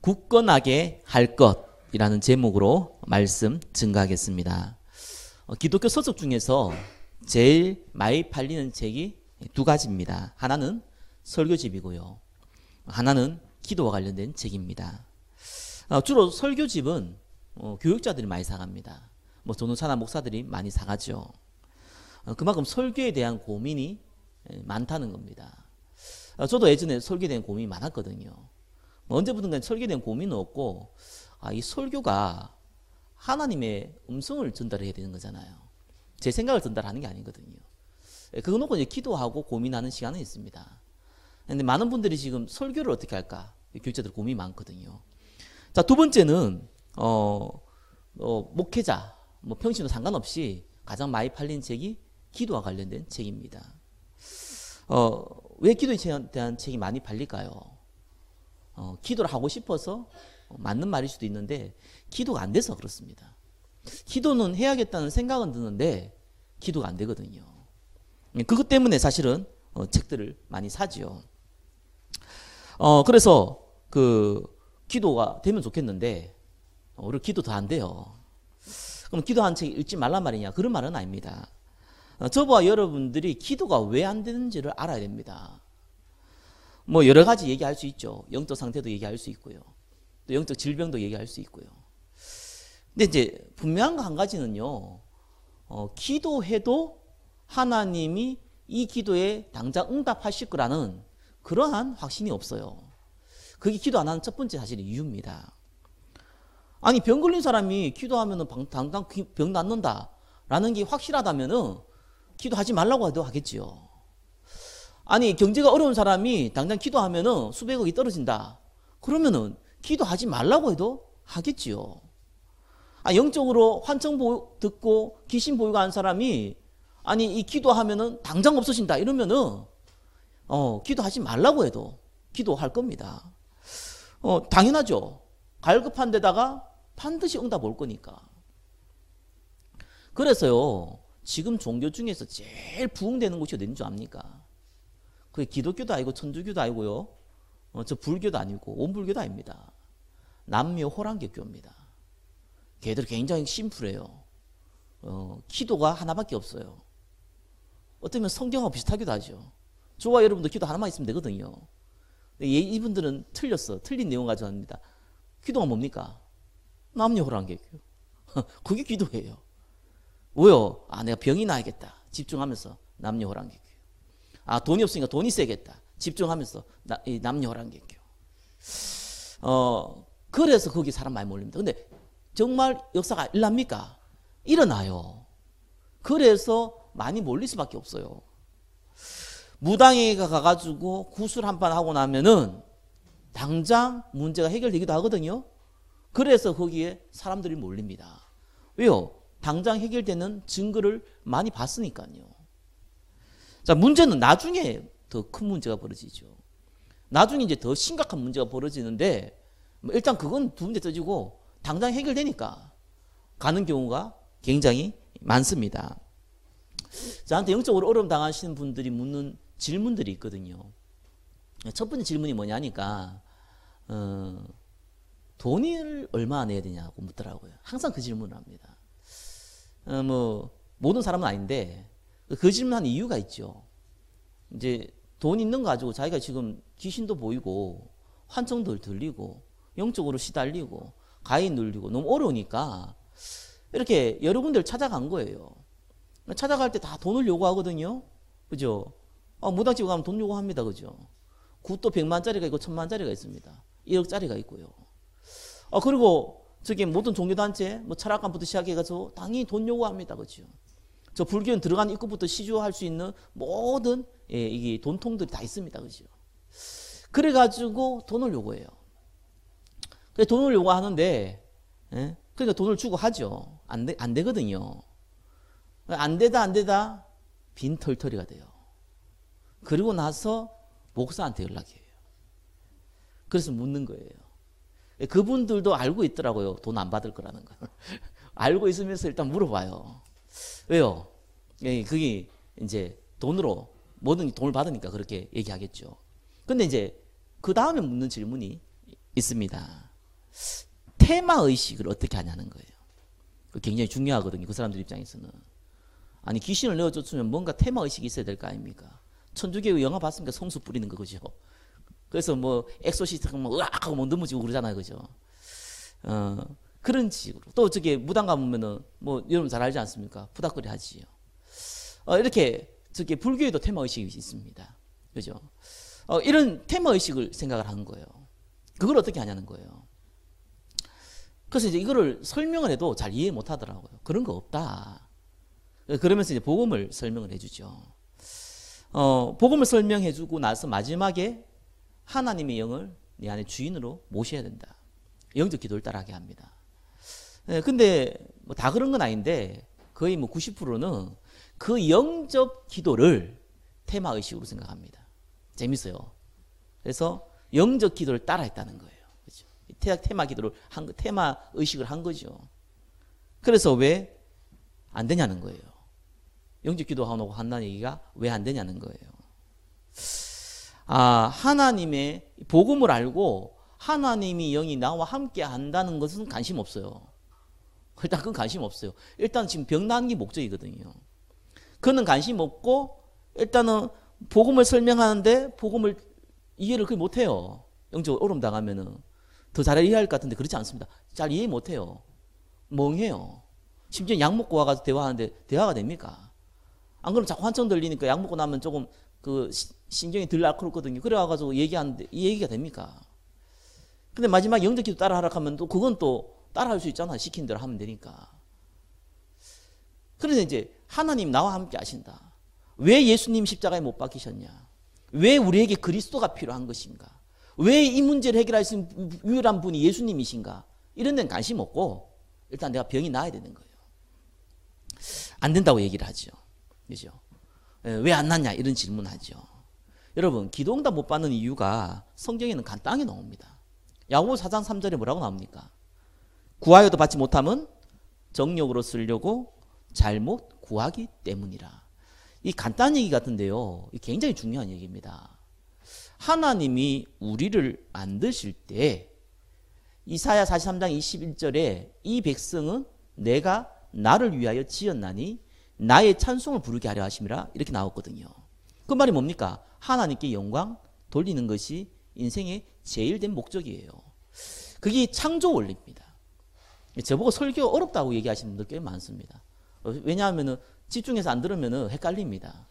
굳건하게 할 것이라는 제목으로 말씀 증가하겠습니다. 기독교 서적 중에서 제일 많이 팔리는 책이 두 가지입니다. 하나는 설교집이고요. 하나는 기도와 관련된 책입니다. 주로 설교집은 교육자들이 많이 사갑니다. 전도사나 목사들이 많이 사가죠. 그만큼 설교에 대한 고민이 많다는 겁니다. 저도 예전에 설교에 대한 고민이 많았거든요. 언제부턴가 설교에 대한 고민은 없고, 이 설교가 하나님의 음성을 전달해야 되는 거잖아요. 제 생각을 전달하는 게 아니거든요. 그거 놓고 이제 기도하고 고민하는 시간은 있습니다. 근데 많은 분들이 지금 설교를 어떻게 할까? 교육자들 고민이 많거든요. 자, 두 번째는, 목회자, 평신도 상관없이 가장 많이 팔린 책이 기도와 관련된 책입니다. 왜 기도에 대한 책이 많이 팔릴까요? 기도를 하고 싶어서 맞는 말일 수도 있는데 기도가 안 돼서 그렇습니다. 기도는 해야겠다는 생각은 드는데 기도가 안 되거든요. 그것 때문에 사실은 책들을 많이 사지요. 그래서 기도가 되면 좋겠는데 우리 기도도 안 돼요. 그럼 기도한 책 읽지 말란 말이냐? 그런 말은 아닙니다. 저와 여러분들이 기도가 왜 안 되는지를 알아야 됩니다. 여러 가지 얘기할 수 있죠. 영적 상태도 얘기할 수 있고요. 또 영적 질병도 얘기할 수 있고요. 근데 이제 분명한 거 한 가지는요. 기도해도 하나님이 이 기도에 당장 응답하실 거라는 그러한 확신이 없어요. 그게 기도 안 하는 첫 번째 사실 이유입니다. 아니, 병 걸린 사람이 기도하면 당장 병 낫는다라는 게 확실하다면은 기도하지 말라고 해도 하겠지요. 아니, 경제가 어려운 사람이 당장 기도하면은 수백억이 떨어진다. 그러면은 기도하지 말라고 해도 하겠지요. 영적으로 환청 듣고 귀신 보유가 한 사람이 이 기도하면은 당장 없어진다 이러면은 기도하지 말라고 해도 기도할 겁니다. 당연하죠. 갈급한 데다가 반드시 응답 올 거니까. 그래서요, 지금 종교 중에서 제일 부흥되는 곳이 어딘 줄 압니까? 그게 기독교도 아니고 천주교도 아니고요. 저 불교도 아니고 온불교도 아닙니다. 남묘 호랑객교입니다. 걔들 굉장히 심플해요. 기도가 하나밖에 없어요. 어쩌면 성경하고 비슷하기도 하죠. 저와 여러분도 기도 하나만 있으면 되거든요. 근데 이분들은 틀렸어. 틀린 내용 가져갑니다. 기도가 뭡니까? 남녀 호랑객교. 그게 기도예요. 왜요? 내가 병이 나야겠다. 집중하면서 남녀 호랑객교. 돈이 없으니까 돈이 세겠다. 집중하면서 남녀 호랑객교. 그래서 거기 사람 많이 몰립니다. 근데 정말 역사가 일납니까? 일어나요. 그래서 많이 몰릴 수밖에 없어요. 무당회가 가가지고 구슬 한 판 하고 나면은 당장 문제가 해결되기도 하거든요. 그래서 거기에 사람들이 몰립니다. 왜요? 당장 해결되는 증거를 많이 봤으니까요. 자, 문제는 나중에 더 큰 문제가 벌어지죠. 나중에 이제 더 심각한 문제가 벌어지는데 일단 그건 두 문제 떠지고 당장 해결되니까 가는 경우가 굉장히 많습니다. 저한테 영적으로 어려움 당하시는 분들이 묻는 질문들이 있거든요. 첫 번째 질문이 뭐냐니까 돈을 얼마 내야 되냐고 묻더라고요. 항상 그 질문을 합니다. 모든 사람은 아닌데 그 질문한 이유가 있죠. 이제 돈 있는 거 가지고 자기가 지금 귀신도 보이고 환청도 들리고 영적으로 시달리고 가위 눌리고 너무 어려우니까 이렇게 여러 군데를 찾아간 거예요. 찾아갈 때 다 돈을 요구하거든요. 그죠? 무당집 가면 돈 요구합니다. 그죠? 굿도 100만짜리가 있고 1000만짜리가 있습니다. 1억짜리가 있고요. 그리고 저기 모든 종교단체 철학관부터 시작해가지고 당연히 돈 요구합니다. 그죠? 저 불교는 들어간 입구부터 시주할 수 있는 모든 이게 돈통들이 다 있습니다. 그죠? 그래가지고 돈을 요구해요. 그래서 돈을 요구하는데 그러니까 돈을 주고 하죠. 안 되거든요. 안 되다 빈털터리가 돼요. 그리고 나서 목사한테 연락해요. 그래서 묻는 거예요. 그분들도 알고 있더라고요. 돈 안 받을 거라는 거. 알고 있으면서 일단 물어봐요. 왜요? 그게 이제 돈으로 뭐든 돈을 받으니까 그렇게 얘기하겠죠. 근데 이제 그 다음에 묻는 질문이 있습니다. 테마의식을 어떻게 하냐는 거예요. 굉장히 중요하거든요. 그 사람들 입장에서는. 아니 귀신을 내어쫓으면 뭔가 테마의식이 있어야 될 거 아닙니까? 천주교 영화 봤습니까? 성수 뿌리는 거 그죠? 그래서 뭐 엑소시스트 막 으악 하고 뭐 넘어지고 그러잖아요. 그죠? 그런 식으로. 또 저기 무당 가보면은 뭐 여러분 잘 알지 않습니까? 푸닥거리 하지요. 이렇게 저기 불교에도 테마의식이 있습니다. 그죠? 이런 테마의식을 생각을 하는 거예요. 그걸 어떻게 하냐는 거예요. 그래서 이제 이거를 설명을 해도 잘 이해 못 하더라고요. 그런 거 없다. 그러면서 이제 복음을 설명을 해주죠. 복음을 설명해주고 나서 마지막에 하나님의 영을 내 안에 주인으로 모셔야 된다. 영적 기도를 따라하게 합니다. 근데 뭐 다 그런 건 아닌데 거의 뭐 90%는 그 영적 기도를 테마의식으로 생각합니다. 재밌어요. 그래서 영적 기도를 따라했다는 거예요. 그렇죠? 테마 기도를 테마 의식을 한 거죠. 그래서 왜 안 되냐는 거예요. 영적 기도하고 한다는 얘기가 왜 안 되냐는 거예요. 하나님의 복음을 알고 하나님이 영이 나와 함께 한다는 것은 관심 없어요. 일단 그건 관심 없어요. 일단 지금 병 나은 게 목적이거든요. 그는 관심 없고 일단은 복음을 설명하는데 복음을 이해를 거의 못해요. 영적으로 어려움 당하면은 더 잘 이해할 것 같은데 그렇지 않습니다. 잘 이해 못해요. 멍해요. 심지어 약 먹고 와가지고 대화하는데 대화가 됩니까? 안 그러면 자꾸 환청 들리니까 약 먹고 나면 조금 그 신경이 덜 날카롭거든요. 그래가지고 얘기하는데 이 얘기가 됩니까? 근데 마지막 영적 기도 따라하라 하면 또 그건 또 따라할 수 있잖아. 시킨 대로 하면 되니까. 그래서 이제 하나님 나와 함께 하신다. 왜 예수님 십자가에 못 박히셨냐? 왜 우리에게 그리스도가 필요한 것인가? 왜 이 문제를 해결할 수 있는 유일한 분이 예수님이신가? 이런 데는 관심 없고 일단 내가 병이 나아야 되는 거예요. 안 된다고 얘기를 하죠. 그죠? 왜 안 낫냐? 이런 질문을 하죠. 여러분 기도응답 못 받는 이유가 성경에는 간단하게 나옵니다. 야고보서 4장 3절에 뭐라고 나옵니까? 구하여도 받지 못함은 정욕으로 쓰려고 잘못 구하기 때문이라. 이 간단한 얘기 같은데요. 굉장히 중요한 얘기입니다. 하나님이 우리를 만드실 때 이사야 43장 21절에 이 백성은 내가 나를 위하여 지었나니 나의 찬송을 부르게 하려 하심이라 이렇게 나왔거든요. 그 말이 뭡니까? 하나님께 영광 돌리는 것이 인생의 제일 된 목적이에요. 그게 창조 원리입니다. 저보고 설교 어렵다고 얘기하시는 분들 꽤 많습니다. 왜냐하면 집중해서 안 들으면 헷갈립니다.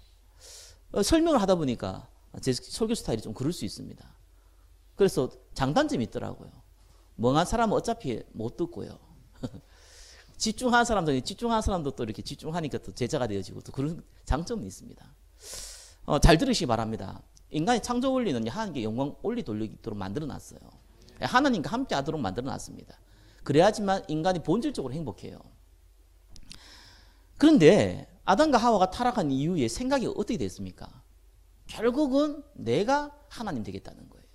설명을 하다 보니까 제 설교 스타일이 좀 그럴 수 있습니다. 그래서 장단점이 있더라고요. 멍한 사람은 어차피 못 듣고요. 집중하는 사람도 또 이렇게 집중하니까 또 제자가 되어지고 또 그런 장점이 있습니다. 잘 들으시기 바랍니다. 인간의 창조 원리는 하나님께 영광 올리 돌리도록 만들어 놨어요. 하나님과 함께 하도록 만들어 놨습니다. 그래야지만 인간이 본질적으로 행복해요. 그런데 아담과 하와가 타락한 이후에 생각이 어떻게 됐습니까? 결국은 내가 하나님 되겠다는 거예요.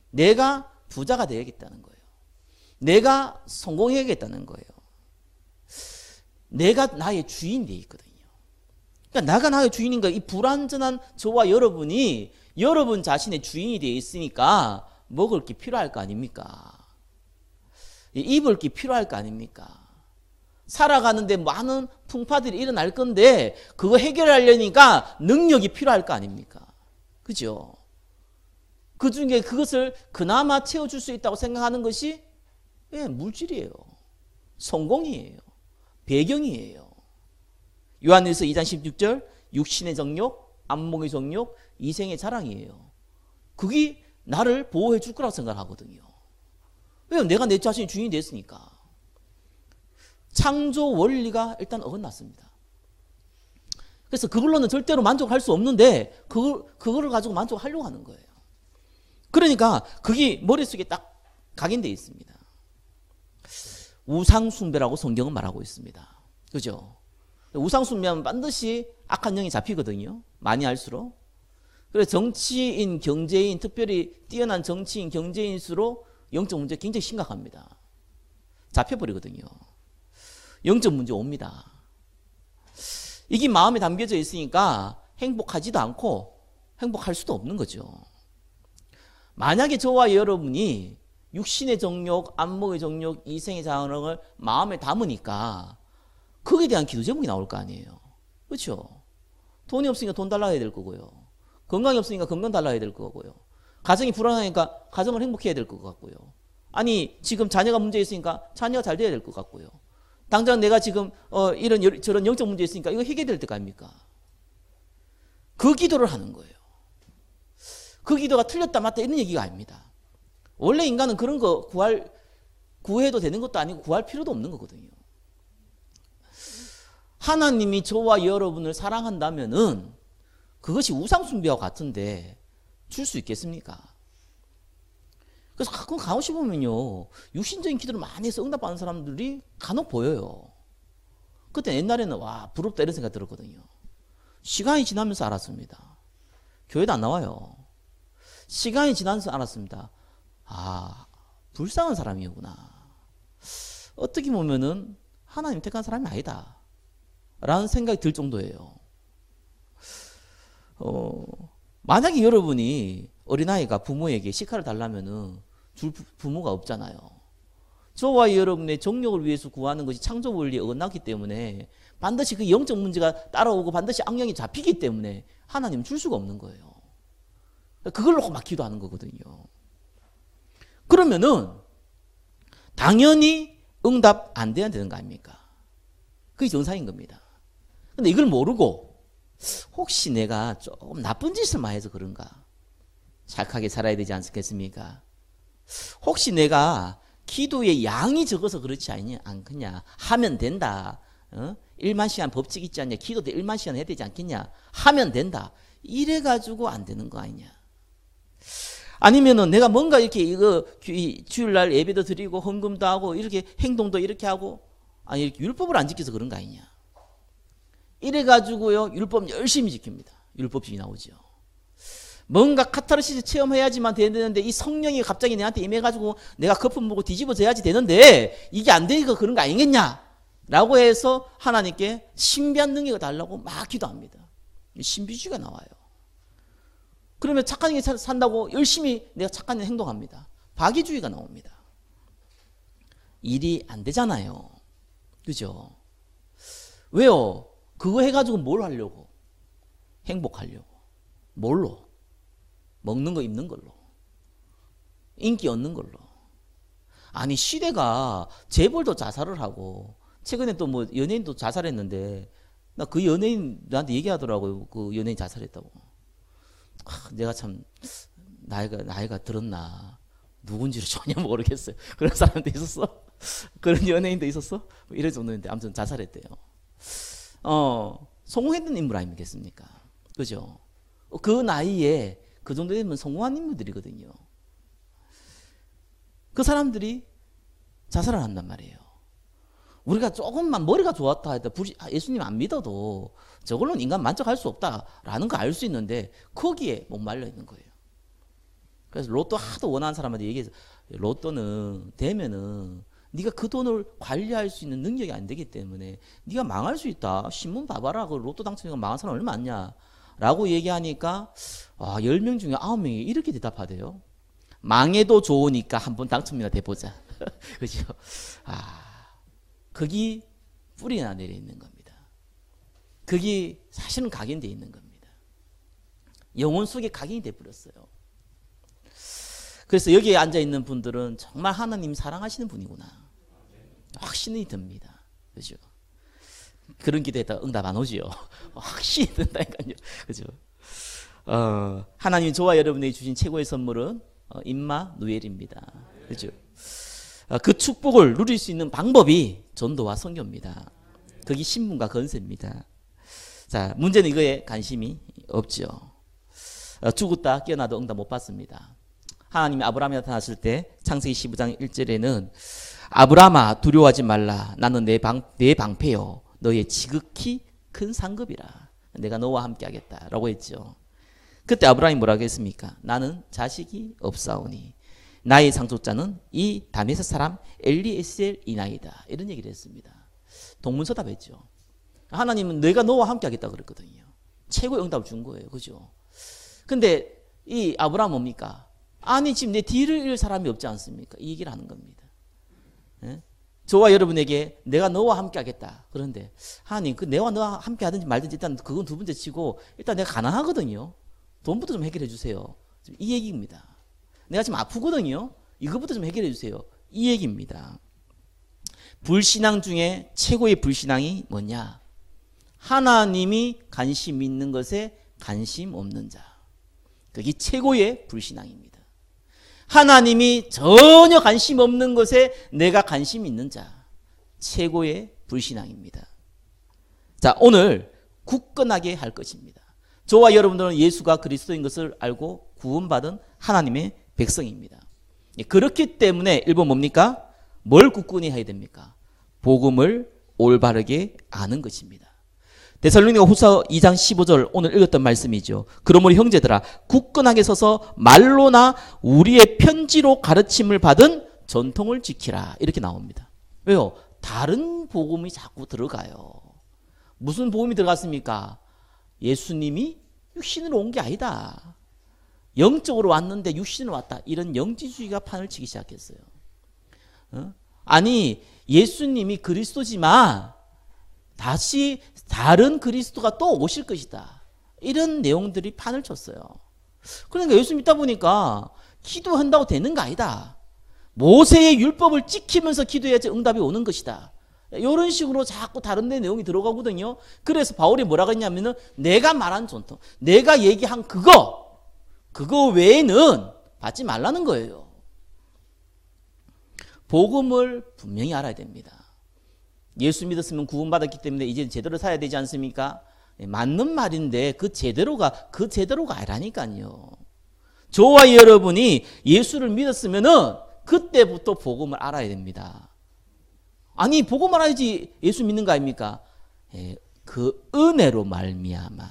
내가 부자가 되겠다는 거예요. 내가 성공해야겠다는 거예요. 내가 나의 주인이 되어 있거든요. 그러니까 나가 나의 주인인가 이 불완전한 저와 여러분이 여러분 자신의 주인이 되어 있으니까 먹을 게 필요할 거 아닙니까? 입을 게 필요할 거 아닙니까? 살아가는데 많은 풍파들이 일어날 건데 그거 해결하려니까 능력이 필요할 거 아닙니까? 그죠? 그 중에 그것을 그나마 채워줄 수 있다고 생각하는 것이 물질이에요. 성공이에요. 배경이에요. 요한일서 2장 16절 육신의 정욕, 안목의 정욕, 이생의 자랑이에요. 그게 나를 보호해 줄 거라고 생각하거든요. 왜냐면 내가 내 자신의 주인이 됐으니까. 창조 원리가 일단 어긋났습니다. 그래서 그걸로는 절대로 만족할 수 없는데 그거를 가지고 만족하려고 하는 거예요. 그러니까 그게 머릿속에 딱 각인되어 있습니다. 우상숭배라고 성경은 말하고 있습니다. 그죠? 우상숭배하면 반드시 악한 영이 잡히거든요. 많이 할수록. 그래서 정치인, 경제인, 특별히 뛰어난 정치인, 경제인일수록 영적 문제 굉장히 심각합니다. 잡혀버리거든요. 영적 문제 옵니다. 이게 마음에 담겨져 있으니까 행복하지도 않고 행복할 수도 없는 거죠. 만약에 저와 여러분이 육신의 정욕, 안목의 정욕, 이생의 자랑을 마음에 담으니까 거기에 대한 기도 제목이 나올 거 아니에요. 그렇죠? 돈이 없으니까 돈 달라 해야 될 거고요. 건강이 없으니까 건강 달라 해야 될 거고요. 가정이 불안하니까 가정을 행복해야 될 것 같고요. 아니 지금 자녀가 문제 있으니까 자녀가 잘 돼야 될 것 같고요. 당장 내가 지금 이런 저런 영적 문제 있으니까 이거 해결될 때가 아닙니까? 그 기도를 하는 거예요. 그 기도가 틀렸다 맞다 이런 얘기가 아닙니다. 원래 인간은 그런 거 구해도 되는 것도 아니고 구할 필요도 없는 거거든요. 하나님이 저와 여러분을 사랑한다면은 그것이 우상숭배와 같은데 줄 수 있겠습니까? 그래서 가끔 가만히 보면요, 육신적인 기도를 많이 해서 응답받는 사람들이 간혹 보여요. 그때 옛날에는 와 부럽다 이런 생각 들었거든요. 시간이 지나면서 알았습니다. 교회도 안 나와요. 시간이 지나면서 알았습니다. 아, 불쌍한 사람이구나. 어떻게 보면은 하나님 택한 사람이 아니다 라는 생각이 들 정도예요. 만약에 여러분이 어린아이가 부모에게 식사를 달라면은 줄 부모가 없잖아요. 저와 여러분의 정욕을 위해서 구하는 것이 창조 원리에 어긋났기 때문에 반드시 그 영적 문제가 따라오고 반드시 악령이 잡히기 때문에 하나님 줄 수가 없는 거예요. 그걸 놓고 막 기도하는 거거든요. 그러면은 당연히 응답 안 돼야 되는 거 아닙니까? 그게 정상인 겁니다. 근데 이걸 모르고 혹시 내가 조금 나쁜 짓을 많이 해서 그런가? 착하게 살아야 되지 않겠습니까? 혹시 내가 기도의 양이 적어서 그렇지 않겠냐? 하면 된다. 1만 시간 법칙 있지 않냐? 기도도 1만 시간 해야 되지 않겠냐? 하면 된다. 이래가지고 안 되는 거 아니냐? 아니면은 내가 뭔가 이렇게 이거 주일날 예배도 드리고 헌금도 하고 이렇게 행동도 이렇게 하고 아니 이렇게 율법을 안 지켜서 그런 거 아니냐? 이래가지고요 율법 열심히 지킵니다. 율법주의 나오죠. 뭔가 카타르시스 체험해야지만 되는데 이 성령이 갑자기 내한테 임해가지고 내가 거품 먹고 뒤집어져야지 되는데 이게 안 되니까 그런 거 아니겠냐? 라고 해서 하나님께 신비한 능력을 달라고 막 기도합니다. 신비주의가 나와요. 그러면 착한 일 산다고 열심히 내가 착한 일 행동합니다. 박의주의가 나옵니다. 일이 안 되잖아요. 그죠? 왜요? 그거 해가지고 뭘 하려고? 행복하려고. 뭘로? 먹는 거 입는 걸로. 인기 얻는 걸로. 아니 시대가 재벌도 자살을 하고 최근에 또 뭐 연예인도 자살했는데 나 그 연예인 나한테 얘기하더라고요. 그 연예인 자살했다고. 내가 참 나이가 들었나 누군지를 전혀 모르겠어요. 그런 사람도 있었어? 그런 연예인도 있었어? 이럴 정도인데 아무튼 자살했대요. 성공했던 인물 아니겠습니까? 그죠? 그 나이에 그 정도 되면 성공한 인물들이거든요. 그 사람들이 자살을 한단 말이에요. 우리가 조금만 머리가 좋았다 해도 예수님 안 믿어도 저걸로는 인간 만족할 수 없다라는 거 알 수 있는데 거기에 목말라 있는 거예요. 그래서 로또 하도 원하는 사람한테 얘기해서 로또는 되면은 네가 그 돈을 관리할 수 있는 능력이 안 되기 때문에 네가 망할 수 있다. 신문 봐봐라. 그 로또 당첨자가 망한 사람 얼마 많냐. 라고 얘기하니까 10명 중에 9명이 이렇게 대답하대요. 망해도 좋으니까 한번 당첨이나 돼보자. 그죠? 거기 뿌리나 내려 있는 겁니다. 거기 사실은 각인되어 있는 겁니다. 영혼 속에 각인이 돼버렸어요. 그래서 여기에 앉아있는 분들은 정말 하나님 사랑하시는 분이구나. 확신이 듭니다. 그죠? 그런 기도했다가 응답 안 오지요. 확신이 든다니까요. 그죠? 하나님 저와 여러분에게 주신 최고의 선물은 임마 누엘입니다. 그죠? 그 축복을 누릴 수 있는 방법이 전도와 선교입니다. 그게 신분과 건세입니다. 자, 문제는 이거에 관심이 없죠. 죽었다 깨어나도 응답 못 받습니다. 하나님이 아브라함에 나타났을 때 창세기 15장 1절에는 아브라함아 두려워하지 말라. 나는 내 방패요. 너의 지극히 큰 상급이라. 내가 너와 함께 하겠다. 라고 했죠. 그때 아브라함이 뭐라고 했습니까? 나는 자식이 없사오니 나의 상속자는 이 다메섹 사람 엘리에셀이나이다. 이런 얘기를 했습니다. 동문서답했죠. 하나님은 내가 너와 함께 하겠다 그랬거든요. 최고의 응답을 준 거예요. 그죠? 근데 이 아브라함 뭡니까? 아니 지금 내 뒤를 잃을 사람이 없지 않습니까? 이 얘기를 하는 겁니다. 예? 저와 여러분에게 내가 너와 함께 하겠다. 그런데 하나님 그 내와 너와 함께 하든지 말든지 일단 그건 두 번째 치고 일단 내가 가난하거든요. 돈부터 좀 해결해 주세요. 이 얘기입니다. 내가 지금 아프거든요. 이거부터 좀 해결해 주세요. 이 얘기입니다. 불신앙 중에 최고의 불신앙이 뭐냐? 하나님이 관심 있는 것에 관심 없는 자. 그게 최고의 불신앙입니다. 하나님이 전혀 관심 없는 것에 내가 관심 있는 자. 최고의 불신앙입니다. 자, 오늘 굳건하게 할 것입니다. 저와 여러분들은 예수가 그리스도인 것을 알고 구원받은 하나님의 백성입니다. 그렇기 때문에 1번 뭡니까? 뭘 굳건히 해야 됩니까? 복음을 올바르게 아는 것입니다. 데살로니가 후서 2장 15절 오늘 읽었던 말씀이죠. 그러므로 형제들아 굳건하게 서서 말로나 우리의 편지로 가르침을 받은 전통을 지키라. 이렇게 나옵니다. 왜요? 다른 복음이 자꾸 들어가요. 무슨 복음이 들어갔습니까? 예수님이 육신으로 온 게 아니다. 영적으로 왔는데 육신으로 왔다. 이런 영지주의가 판을 치기 시작했어요. 아니 예수님이 그리스도지만 다시 다른 그리스도가 또 오실 것이다. 이런 내용들이 판을 쳤어요. 그러니까 예수 믿다 보니까 기도한다고 되는 거 아니다. 모세의 율법을 지키면서 기도해야지 응답이 오는 것이다. 이런 식으로 자꾸 다른 데 내용이 들어가거든요. 그래서 바울이 뭐라고 했냐면은 내가 말한 전통, 내가 얘기한 그거 외에는 받지 말라는 거예요. 복음을 분명히 알아야 됩니다. 예수 믿었으면 구원받았기 때문에 이제 제대로 살아야 되지 않습니까? 맞는 말인데 그 제대로가 아니라니까요. 저와 여러분이 예수를 믿었으면은 그때부터 복음을 알아야 됩니다. 아니 복음 알아야지 예수 믿는 거 아닙니까? 그 은혜로 말미암아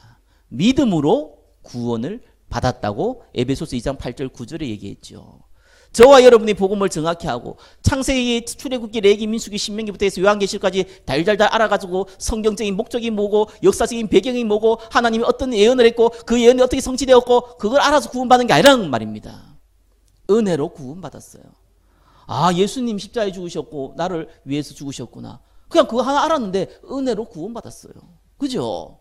믿음으로 구원을 받았다고 에베소서 2장 8절 9절에 얘기했죠. 저와 여러분이 복음을 정확히 하고 창세기, 출애굽기, 레위기, 민수기, 신명기부터 해서 요한계시록까지 달달달 알아가지고 성경적인 목적이 뭐고 역사적인 배경이 뭐고 하나님이 어떤 예언을 했고 그 예언이 어떻게 성취되었고 그걸 알아서 구원받는 게 아니라는 말입니다. 은혜로 구원받았어요. 아 예수님 십자가에 죽으셨고 나를 위해서 죽으셨구나. 그냥 그거 하나 알았는데 은혜로 구원받았어요. 그죠?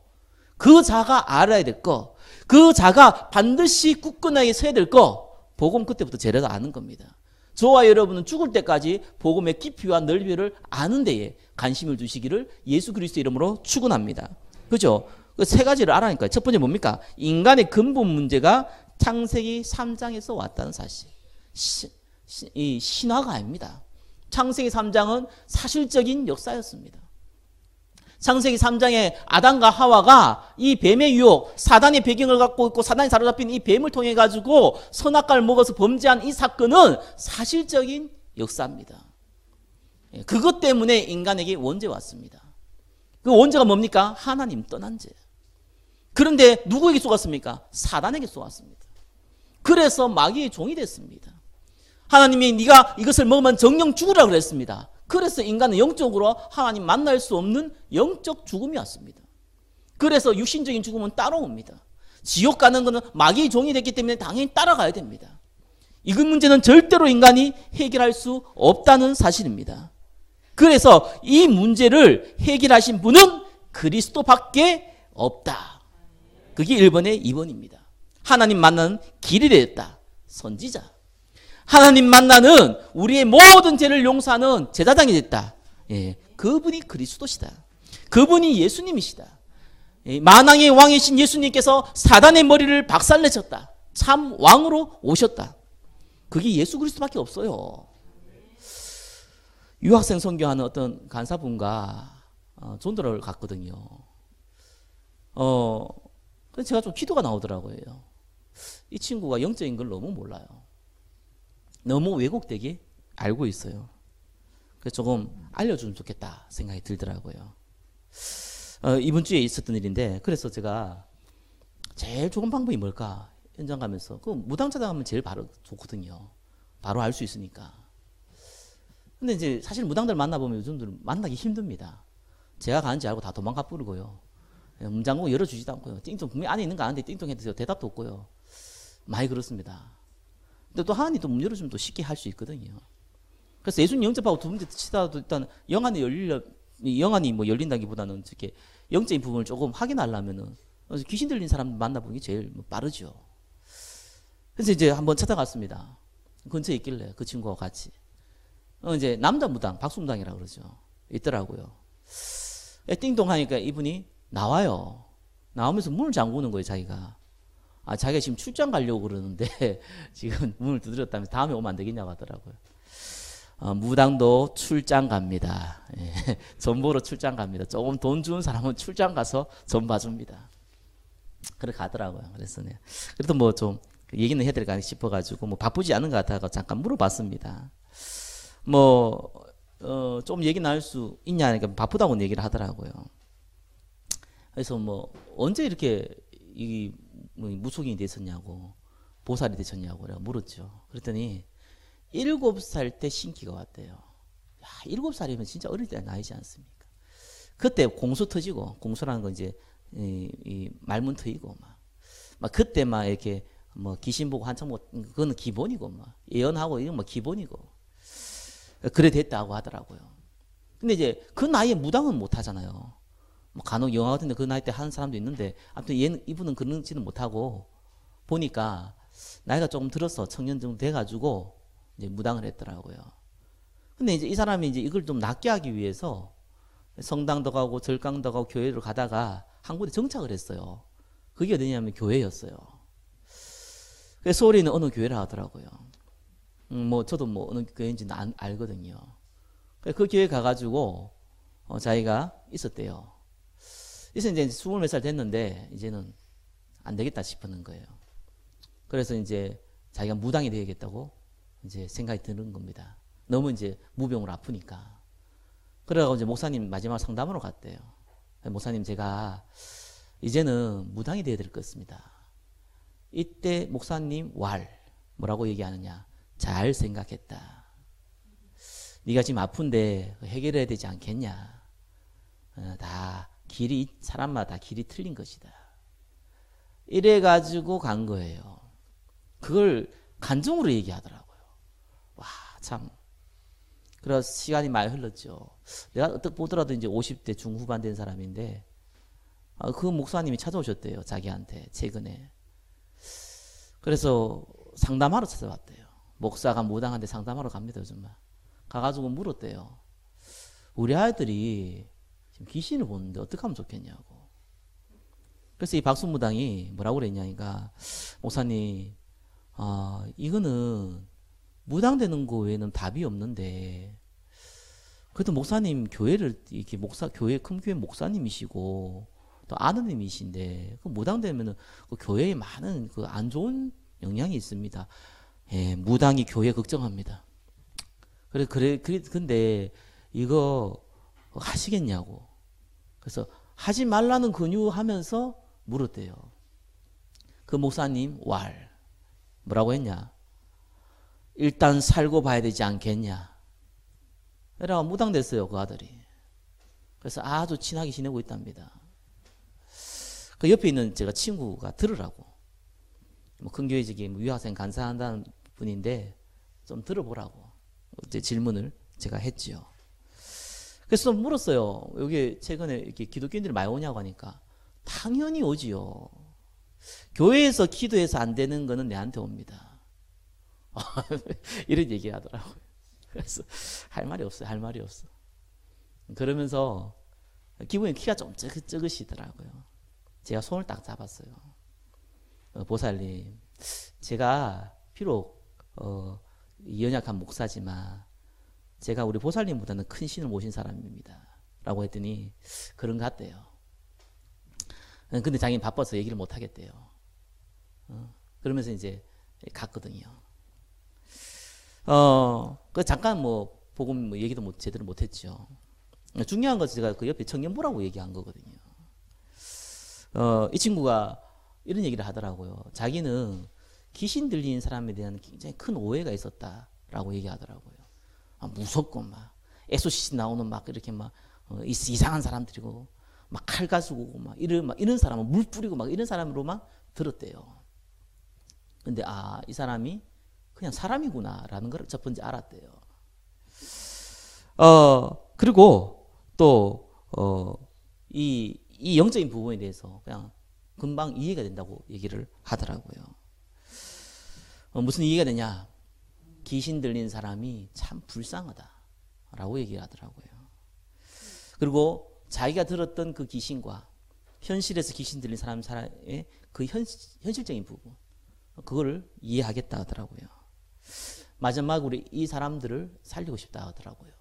그 자가 알아야 될 거, 그 자가 반드시 굳건하게 서야 될 거, 복음 그때부터 제대로 아는 겁니다. 저와 여러분은 죽을 때까지 복음의 깊이와 넓이를 아는 데에 관심을 두시기를 예수 그리스도 이름으로 축원합니다. 그죠? 그 세 가지를 알아니까 첫 번째 뭡니까? 인간의 근본 문제가 창세기 3장에서 왔다는 사실. 이 신화가 아닙니다. 창세기 3장은 사실적인 역사였습니다. 창세기 3장에 아담과 하와가 이 뱀의 유혹, 사단의 배경을 갖고 있고 사단이 사로잡힌 이 뱀을 통해 가지고 선악과를 먹어서 범죄한 이 사건은 사실적인 역사입니다. 그것 때문에 인간에게 원죄가 왔습니다. 그 원죄가 뭡니까? 하나님 떠난 죄. 그런데 누구에게 쏘았습니까? 사단에게 쏘았습니다. 그래서 마귀의 종이 됐습니다. 하나님이 네가 이것을 먹으면 정령 죽으라 그랬습니다. 그래서 인간은 영적으로 하나님 만날 수 없는 영적 죽음이 왔습니다. 그래서 육신적인 죽음은 따라옵니다. 지옥 가는 것은 마귀의 종이 됐기 때문에 당연히 따라가야 됩니다. 이 문제는 절대로 인간이 해결할 수 없다는 사실입니다. 그래서 이 문제를 해결하신 분은 그리스도밖에 없다. 그게 1번의 2번입니다. 하나님 만나는 길이 되었다. 선지자. 하나님 만나는 우리의 모든 죄를 용서하는 제사장이 됐다. 그분이 그리스도시다. 그분이 예수님이시다. 만왕의 왕이신 예수님께서 사단의 머리를 박살내셨다. 참 왕으로 오셨다. 그게 예수 그리스도밖에 없어요. 유학생 선교하는 어떤 간사분과 전도를 갔거든요. 그래서 제가 좀 기도가 나오더라고요. 이 친구가 영적인 걸 너무 몰라요. 너무 왜곡되게 알고 있어요. 그래서 조금 알려주면 좋겠다 생각이 들더라고요. 이번 주에 있었던 일인데, 그래서 제가 제일 좋은 방법이 뭘까 현장 가면서 그 무당차장 하면 제일 바로 좋거든요. 바로 알 수 있으니까. 근데 이제 사실 무당들 만나보면 요즘들 만나기 힘듭니다. 제가 가는지 알고 다 도망가 버리고요. 문장고 열어주지도 않고요. 띵동 분명히 안에 있는 거 아는데 띵동 해도 대답도 없고요. 많이 그렇습니다. 근데 또 하나님 또 문 열어주면 또 쉽게 할 수 있거든요. 그래서 예수님 영접하고 두 번째 치다도 일단 영안이 뭐 열린다기보다는 이렇게 영적인 부분을 조금 확인하려면은 귀신 들린 사람 만나보는 게 제일 빠르죠. 그래서 이제 한번 찾아갔습니다. 근처에 있길래 그 친구와 같이. 이제 남자 무당, 박수무당이라고 그러죠. 있더라고요. 띵동 하니까 이분이 나와요. 나오면서 문을 잠그는 거예요, 자기가. 자기가 지금 출장 가려고 그러는데 지금 문을 두드렸다면서 다음에 오면 안 되겠냐고 하더라고요. 무당도 출장 갑니다. 예, 전 보러 출장 갑니다. 조금 돈 주는 사람은 출장 가서 전 봐줍니다. 그렇게 가더라고요. 그래서 그래도 뭐 좀 얘기는 해야 될까 싶어가지고 뭐 바쁘지 않은 것 같아서 잠깐 물어봤습니다. 좀 얘기 나눌 수 있냐 하니까 바쁘다고 얘기를 하더라고요. 그래서 뭐 언제 이렇게 무속인이 됐었냐고, 보살이 되셨냐고 내가 물었죠. 그랬더니 7살 때 신기가 왔대요. 야, 7살이면 진짜 어릴 때 나이지 않습니까? 그때 공수 터지고, 공수라는 건 이제 이 말문 트이고 막 그때 막 이렇게 뭐 귀신 보고 한참 뭐 그거는 기본이고 막 예언하고 이건 뭐 기본이고 그래 됐다고 하더라고요. 근데 이제 그 나이에 무당은 못 하잖아요. 뭐 간혹 영화 같은데 그 나이 때 하는 사람도 있는데 아무튼 이분은 그런지는 못하고 보니까 나이가 조금 들어서 청년 정도 돼가지고 이제 무당을 했더라고요. 근데 이제 이 사람이 이제 이걸 좀 낫게 하기 위해서 성당도 가고 절강도 가고 교회를 가다가 한 군데 정착을 했어요. 그게 어디냐면 교회였어요. 그래서 서울에 있는 어느 교회를 하더라고요. 뭐 저도 뭐 어느 교회인지는 알거든요. 그 교회 가가지고 자기가 있었대요. 이제 20몇 살 됐는데 이제는 안 되겠다 싶었는 거예요. 그래서 이제 자기가 무당이 되야겠다고 이제 생각이 드는 겁니다. 너무 이제 무병으로 아프니까. 그래가지고 이제 목사님 마지막 상담으로 갔대요. 목사님, 제가 이제는 무당이 되어야 될 것 같습니다. 이때 목사님 뭐라고 얘기하느냐? 잘 생각했다. 네가 지금 아픈데 해결해야 되지 않겠냐? 사람마다 길이 틀린 것이다. 이래가지고 간 거예요. 그걸 간증으로 얘기하더라고요. 와, 참. 그래서 시간이 많이 흘렀죠. 내가 어떻게 보더라도 이제 50대 중후반 된 사람인데, 그 목사님이 찾아오셨대요. 자기한테, 최근에. 그래서 상담하러 찾아왔대요. 목사가 무당한테 상담하러 갑니다, 요즘. 가가지고 물었대요. 우리 아이들이 지금 귀신을 보는데 어떻게 하면 좋겠냐고. 그래서 이 박수무당이 뭐라고 그랬냐니까, 목사님, 이거는 무당되는 거 외에는 답이 없는데, 그래도 목사님 교회를, 이렇게 교회, 큰 교회 목사님이시고, 또 아드님이신데, 그 무당되면은 그 교회에 많은 그 안 좋은 영향이 있습니다. 예, 무당이 교회 걱정합니다. 근데 이거 하시겠냐고. 그래서 하지 말라는 권유하면서 물었대요. 그 목사님 뭐라고 했냐? 일단 살고 봐야 되지 않겠냐? 이라고 무당됐어요, 그 아들이. 그래서 아주 친하게 지내고 있답니다. 그 옆에 있는 제가 친구가 들으라고. 뭐 큰교회직에 유학생 간사한다는 분인데 좀 들어보라고 이제 질문을 제가 했지요. 그래서 좀 물었어요. 여기 최근에 이렇게 기독교인들이 많이 오냐고 하니까 당연히 오지요. 교회에서 기도해서 안 되는 거는 내한테 옵니다. 이런 얘기 하더라고요. 그래서 할 말이 없어. 그러면서 기분이 키가 좀 적으시더라고요. 제가 손을 딱 잡았어요. 보살님, 제가 비록 연약한 목사지만 제가 우리 보살님보다는 큰 신을 모신 사람입니다. 라고 했더니 그런 것 같대요. 근데 자기는 바빠서 얘기를 못 하겠대요. 그러면서 이제 갔거든요. 그 잠깐 뭐 복음 뭐 얘기도 제대로 못 했죠. 중요한 것은 제가 그 옆에 청년부라고 얘기한 거거든요. 이 친구가 이런 얘기를 하더라고요. 자기는 귀신 들리는 사람에 대한 굉장히 큰 오해가 있었다라고 얘기하더라고요. 무섭고 막 엑소시스 나오는 막 이렇게 막 이상한 사람들이고 막 칼 가지고 막 이런 사람은 물 뿌리고 막 이런 사람으로만 들었대요. 근데 이 사람이 그냥 사람이구나라는 걸 첫 번째 알았대요. 그리고 또 이 영적인 부분에 대해서 그냥 금방 이해가 된다고 얘기를 하더라고요. 무슨 이해가 되냐? 귀신 들린 사람이 참 불쌍하다라고 얘기를 하더라고요. 그리고 자기가 들었던 그 귀신과 현실에서 귀신 들린 사람의 그 현실적인 부분, 그거를 이해하겠다 하더라고요. 마지막으로 이 사람들을 살리고 싶다 하더라고요.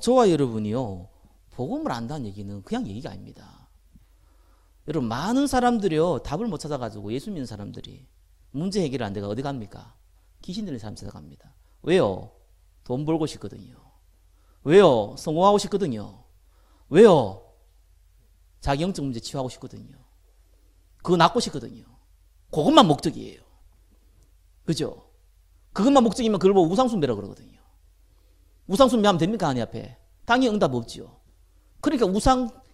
저와 여러분이요, 복음을 안다는 얘기는 그냥 얘기가 아닙니다. 여러분, 많은 사람들이요, 답을 못 찾아가지고 예수 믿는 사람들이 문제 해결 안 되가 어디 갑니까? 귀신 들린 사람 찾아갑니다. 왜요? 돈 벌고 싶거든요. 왜요? 성공하고 싶거든요. 왜요? 자기 영적 문제 치유하고 싶거든요. 그거 낫고 싶거든요. 그것만 목적이에요. 그죠? 그것만 목적이면 그걸 보고 우상숭배라고 그러거든요. 우상숭배하면 됩니까? 하나님 앞에? 당연히 응답 없죠. 그러니까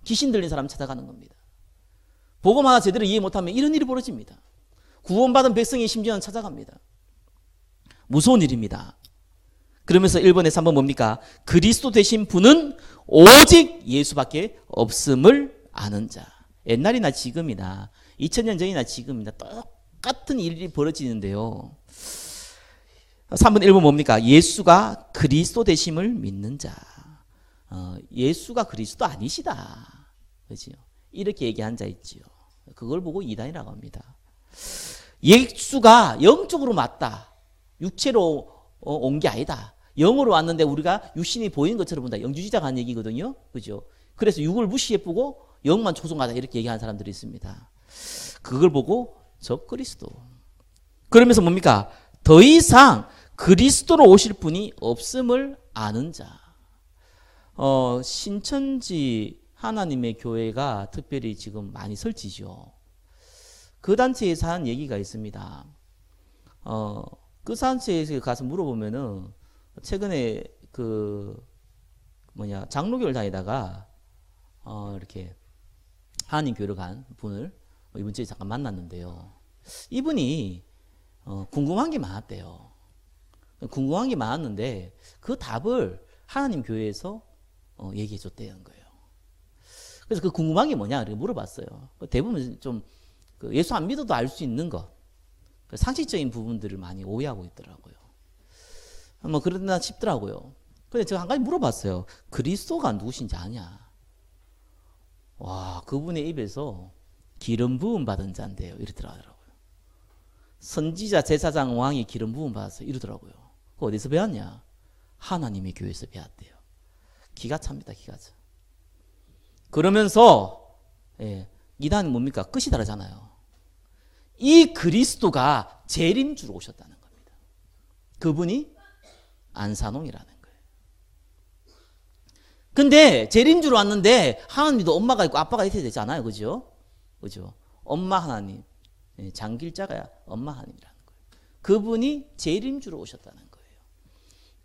귀신 들린 사람 찾아가는 겁니다. 복음 하나 제대로 이해 못하면 이런 일이 벌어집니다. 구원받은 백성이 심지어는 찾아갑니다. 무서운 일입니다. 그러면서 1번에서 3번 뭡니까? 그리스도 되신 분은 오직 예수밖에 없음을 아는 자. 옛날이나 지금이나 2000년 전이나 지금이나 똑같은 일이 벌어지는데요. 3번 1번 뭡니까? 예수가 그리스도 되심을 믿는 자. 예수가 그리스도 아니시다. 그렇죠? 이렇게 얘기한 자 있지요. 그걸 보고 이단이라고 합니다. 예수가 영적으로 맞다. 육체로 온 게 아니다. 영으로 왔는데 우리가 육신이 보이는 것처럼 본다. 영주지자가 한 얘기거든요. 그죠? 그래서 육을 무시해보고 영만 초송하다 이렇게 얘기하는 사람들이 있습니다. 그걸 보고 적그리스도. 그러면서 뭡니까? 더 이상 그리스도로 오실 분이 없음을 아는 자. 신천지 하나님의 교회가 특별히 지금 많이 설치죠. 그 단체에서 한 얘기가 있습니다. 그 단체에서 가서 물어보면은 최근에 장로교를 다니다가 이렇게 하나님 교회를 간 분을 이번 주에 잠깐 만났는데요. 이분이 궁금한 게 많았대요. 궁금한 게 많았는데 그 답을 하나님 교회에서 얘기해 줬다는 거예요. 그래서 그 궁금한 게 뭐냐 이렇게 물어봤어요. 대부분 좀 예수 안 믿어도 알 수 있는 것, 상식적인 부분들을 많이 오해하고 있더라고요. 뭐 그러나 싶더라고요. 근데 제가 한 가지 물어봤어요. 그리스도가 누구신지 아냐? 와, 그분의 입에서 기름 부음 받은 자인데요. 이러더라고요. 선지자, 제사장, 왕이 기름 부음 받았어. 이러더라고요. 그거 어디서 배웠냐? 하나님의 교회에서 배웠대요. 기가 찹니다. 기가 차. 그러면서 이단은 뭡니까? 끝이 다르잖아요. 이 그리스도가 재림주로 오셨다는 겁니다. 그분이 안산홍이라는 거예요. 근데 재림주로 왔는데 하나님도 엄마가 있고 아빠가 있어야 되잖아요. 그죠? 그죠? 엄마 하나님, 장길자가 엄마 하나님이라는 거예요. 그분이 재림주로 오셨다는 거예요.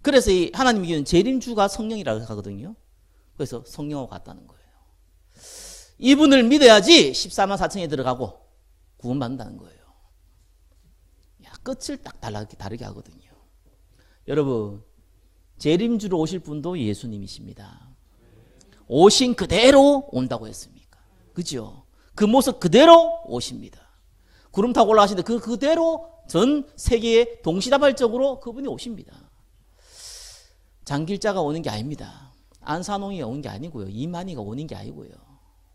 그래서 이 하나님의 교회는 재림주가 성령이라고 하거든요. 그래서 성령하고 같다는 거예요. 이분을 믿어야지 14만 4천에 들어가고 구원받는다는 거예요. 끝을 딱 다르게 하거든요. 여러분, 재림주로 오실 분도 예수님이십니다. 오신 그대로 온다고 했습니까? 그죠? 그 모습 그대로 오십니다. 구름 타고 올라가시는데 그 그대로 전 세계에 동시다발적으로 그분이 오십니다. 장길자가 오는 게 아닙니다. 안산홍이 오는 게 아니고요. 이만희가 오는 게 아니고요.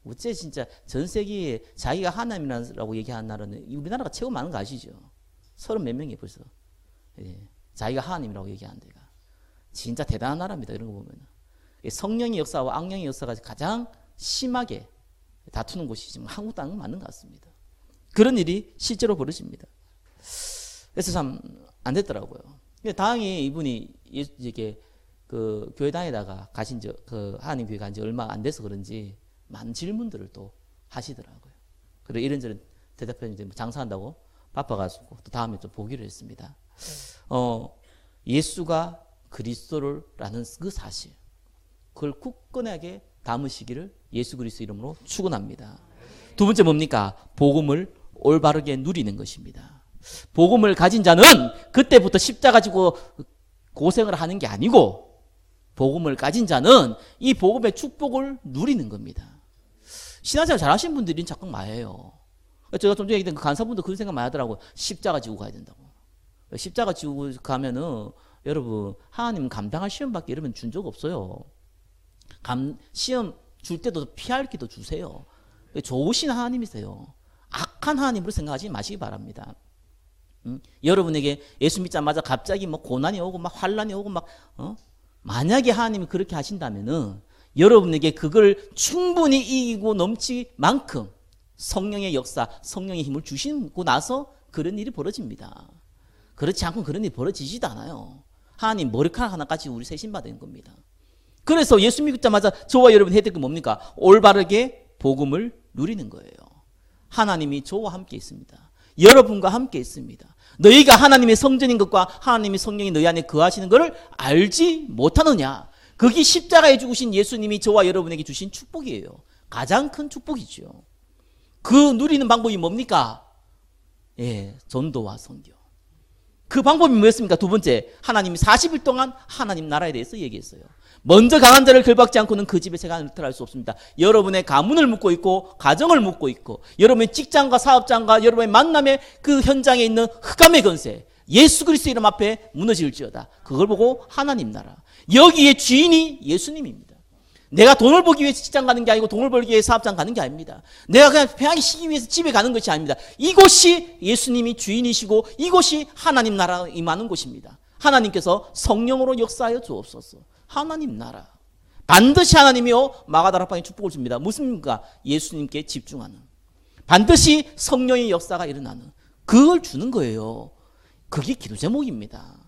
어째 진짜 전 세계에 자기가 하나님이라고 얘기하는 나라는 우리나라가 최고 많은 거 아시죠? 30몇 명이 벌써. 자기가 하나님이라고 얘기하는 데가. 진짜 대단한 나라입니다. 이런 거 보면. 성령의 역사와 악령의 역사가 가장 심하게 다투는 곳이 지금 한국 땅은 맞는 것 같습니다. 그런 일이 실제로 벌어집니다. 그래서 참 안 됐더라고요. 다행히 이분이 이렇게 그 교회 다니다가 가신 그 하나님 교회 간 지 얼마 안 돼서 그런지 많은 질문들을 또 하시더라고요. 그리고 이런저런 대답했는데 장사한다고 바빠가지고 또 다음에 좀 보기로 했습니다. 예수가 그리스도라는 그 사실, 그걸 굳건하게 담으시기를 예수 그리스도 이름으로 축원합니다. 두 번째 뭡니까? 복음을 올바르게 누리는 것입니다. 복음을 가진 자는 그때부터 십자가 지고 고생을 하는 게 아니고 복음을 가진 자는 이 복음의 축복을 누리는 겁니다. 신앙생활 잘하신 분들은 자꾸 말해요. 제가 좀 전에 얘기했던 그 간사분도 그런 생각 많이 하더라고요. 십자가 지고 가야 된다고. 십자가 지고 가면은 여러분 하나님 감당할 시험밖에 여러분 준 적 없어요. 시험 줄 때도 피할 기도 주세요. 좋으신 하나님이세요. 악한 하나님으로 생각하지 마시기 바랍니다. 여러분에게 예수 믿자마자 갑자기 뭐 고난이 오고 막 환란이 오고 막 만약에 하나님이 그렇게 하신다면은 여러분에게 그걸 충분히 이기고 넘칠 만큼 성령의 역사, 성령의 힘을 주시고 나서 그런 일이 벌어집니다. 그렇지 않고 그런 일이 벌어지지도 않아요. 하나님 머리카락 하나까지 우리 세신받은 겁니다. 그래서 예수 믿자마자 저와 여러분 해야 될 게 뭡니까? 올바르게 복음을 누리는 거예요. 하나님이 저와 함께 있습니다. 여러분과 함께 있습니다. 너희가 하나님의 성전인 것과 하나님의 성령이 너희 안에 거하시는 것을 알지 못하느냐? 그게 십자가에 죽으신 예수님이 저와 여러분에게 주신 축복이에요. 가장 큰 축복이죠. 그 누리는 방법이 뭡니까? 전도와 선교. 그 방법이 뭐였습니까? 두 번째, 하나님이 40일 동안 하나님 나라에 대해서 얘기했어요. 먼저 강한 자를 결박지 않고는 그 집에 새가 들어갈 수 없습니다. 여러분의 가문을 묻고 있고 가정을 묻고 있고 여러분의 직장과 사업장과 여러분의 만남의 그 현장에 있는 흑암의 권세 예수 그리스도 이름 앞에 무너질지어다. 그걸 보고 하나님 나라. 여기에 주인이 예수님입니다. 내가 돈을 벌기 위해서 직장 가는 게 아니고 돈을 벌기 위해서 사업장 가는 게 아닙니다. 내가 그냥 편하게 쉬기 위해서 집에 가는 것이 아닙니다. 이곳이 예수님이 주인이시고 이곳이 하나님 나라가 임하는 곳입니다. 하나님께서 성령으로 역사하여 주옵소서. 하나님 나라. 반드시 하나님이요 마가다락방에 축복을 줍니다. 무슨입니까? 예수님께 집중하는. 반드시 성령의 역사가 일어나는. 그걸 주는 거예요. 그게 기도 제목입니다.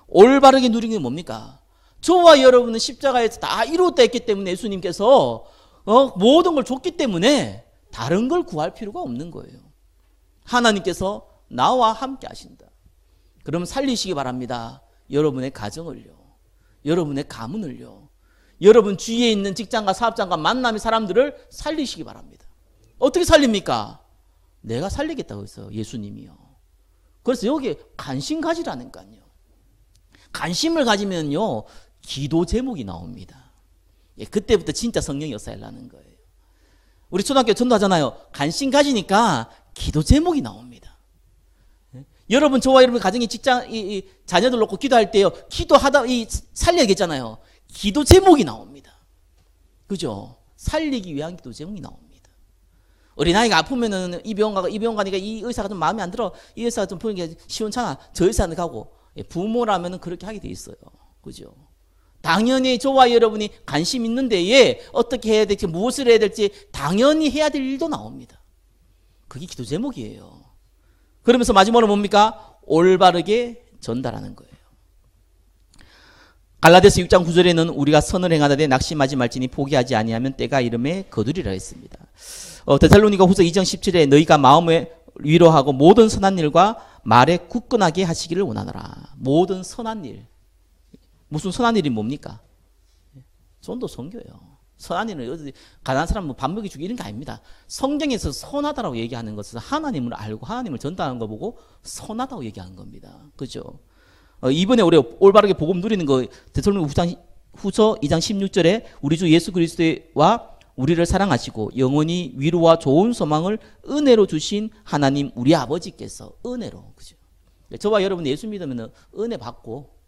올바르게 누리는 게 뭡니까? 저와 여러분은 십자가에서 다 이루었다 했기 때문에 예수님께서 모든 걸 줬기 때문에 다른 걸 구할 필요가 없는 거예요. 하나님께서 나와 함께 하신다. 그러면 살리시기 바랍니다. 여러분의 가정을요. 여러분의 가문을요. 여러분 주위에 있는 직장과 사업장과 만남의 사람들을 살리시기 바랍니다. 어떻게 살립니까? 내가 살리겠다고 했어요. 예수님이요. 그래서 여기에 관심 가지라니까요. 관심을 가지면요. 기도 제목이 나옵니다. 그때부터 진짜 성령이 역사하려는 거예요. 우리 초등학교 전도하잖아요. 관심 가지니까 기도 제목이 나옵니다. 여러분 저와 여러분 가정이 직장 이 자녀들 놓고 기도할 때요. 기도하다 살려야겠잖아요. 기도 제목이 나옵니다. 그죠? 살리기 위한 기도 제목이 나옵니다. 어린아이가 아프면은 이 병원 가니까 이 의사가 좀 마음에 안 들어. 이 의사가 좀 보는 게 시원찮아. 저 의사는 가고. 부모라면은 그렇게 하게 돼 있어요. 그죠? 당연히 저와 여러분이 관심 있는 데에 어떻게 해야 될지 무엇을 해야 될지 당연히 해야 될 일도 나옵니다. 그게 기도 제목이에요. 그러면서 마지막으로 뭡니까? 올바르게 전달하는 거예요. 갈라디아서 6장 9절에는 우리가 선을 행하되 낙심하지 말지니 포기하지 아니하면 때가 이름에 거두리라 했습니다. 데살로니가 후서 2장 17에 너희가 마음에 위로하고 모든 선한 일과 말에 굳건하게 하시기를 원하노라. 모든 선한 일. 무슨 선한 일이 뭡니까? 전도 선교예요. 선한 일은 가난한 사람 뭐 밥 먹여주기 이런 게 아닙니다. 성경에서 선하다라고 얘기하는 것은 하나님을 알고 하나님을 전달하는 거 보고 선하다고 얘기하는 겁니다. 그죠? 이번에 우리 올바르게 복음 누리는 거 데살로니가 후서 2장 16절에 우리 주 예수 그리스도와 우리를 사랑하시고 영원히 위로와 좋은 소망을 은혜로 주신 하나님 우리 아버지께서 은혜로 그죠? 저와 여러분 예수 믿으면 은혜 받고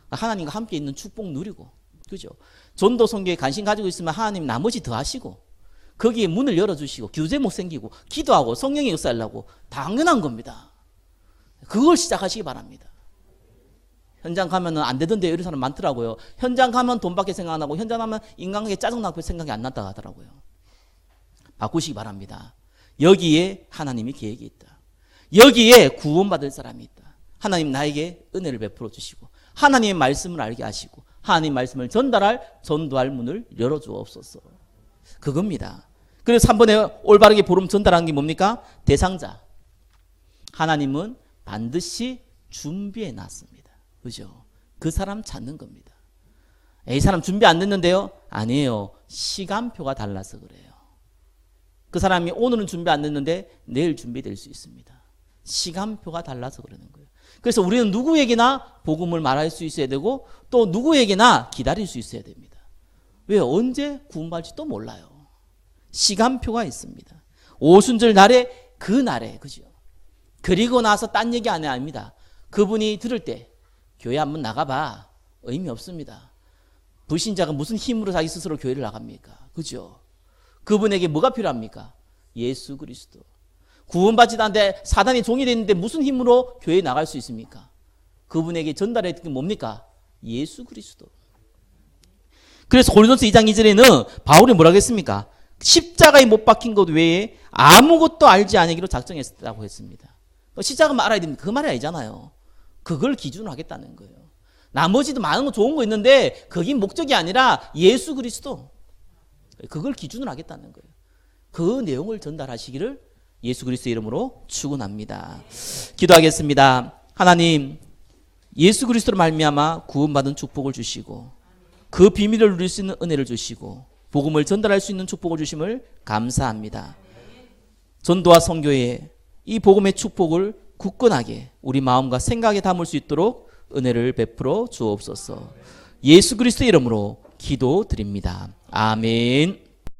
하나님과 함께 있는 축복 누리고 그죠? 전도 선교에 관심 가지고 있으면 하나님 나머지 더 하시고 거기에 문을 열어주시고 규제목 생기고 기도하고 성령의 역사하려고 당연한 겁니다. 그걸 시작하시기 바랍니다. 현장 가면 안 되던데 이런 사람 많더라고요. 현장 가면 돈밖에 생각 안 하고 현장 가면 인간관계 짜증나고 생각이 안 났다 하더라고요. 바꾸시기 바랍니다. 여기에 하나님이 계획이 있다. 여기에 구원받을 사람이 있다. 하나님 나에게 은혜를 베풀어 주시고 하나님의 말씀을 알게 하시고 하나님의 말씀을 전도할 문을 열어주옵소서. 그겁니다. 그래서 3번에 올바르게 복음 전달하는 게 뭡니까? 대상자. 하나님은 반드시 준비해 놨습니다. 그죠? 그 사람 찾는 겁니다. 이 사람 준비 안 됐는데요? 아니에요. 시간표가 달라서 그래요. 그 사람이 오늘은 준비 안 됐는데 내일 준비될 수 있습니다. 시간표가 달라서 그러는 거예요. 그래서 우리는 누구에게나 복음을 말할 수 있어야 되고 또 누구에게나 기다릴 수 있어야 됩니다. 왜? 언제 구원받을지도 몰라요. 시간표가 있습니다. 오순절 날에 그 날에, 그죠? 그리고 나서 딴 얘기 안 해야 합니다. 그분이 들을 때 교회 한번 나가봐. 의미 없습니다. 불신자가 무슨 힘으로 자기 스스로 교회를 나갑니까? 그죠? 그분에게 뭐가 필요합니까? 예수 그리스도. 구원받지도 않는데 사단이 종이 됐는데 무슨 힘으로 교회에 나갈 수 있습니까? 그분에게 전달했던 게 뭡니까? 예수 그리스도. 그래서 고린도서 2장 2절에는 바울이 뭐라고 했습니까? 십자가에 못 박힌 것 외에 아무것도 알지 아니기로 작정했다고 했습니다. 십자가만 알아야 됩니다. 그 말이 아니잖아요. 그걸 기준으로 하겠다는 거예요. 나머지도 많은 거 좋은 거 있는데 그게 목적이 아니라 예수 그리스도. 그걸 기준으로 하겠다는 거예요. 그 내용을 전달하시기를 예수 그리스도의 이름으로 축원합니다. 기도하겠습니다. 하나님, 예수 그리스도로 말미암아 구원받은 축복을 주시고 그 비밀을 누릴 수 있는 은혜를 주시고 복음을 전달할 수 있는 축복을 주심을 감사합니다. 전도와 선교에 이 복음의 축복을 굳건하게 우리 마음과 생각에 담을 수 있도록 은혜를 베풀어 주옵소서. 예수 그리스도의 이름으로 기도드립니다. 아멘.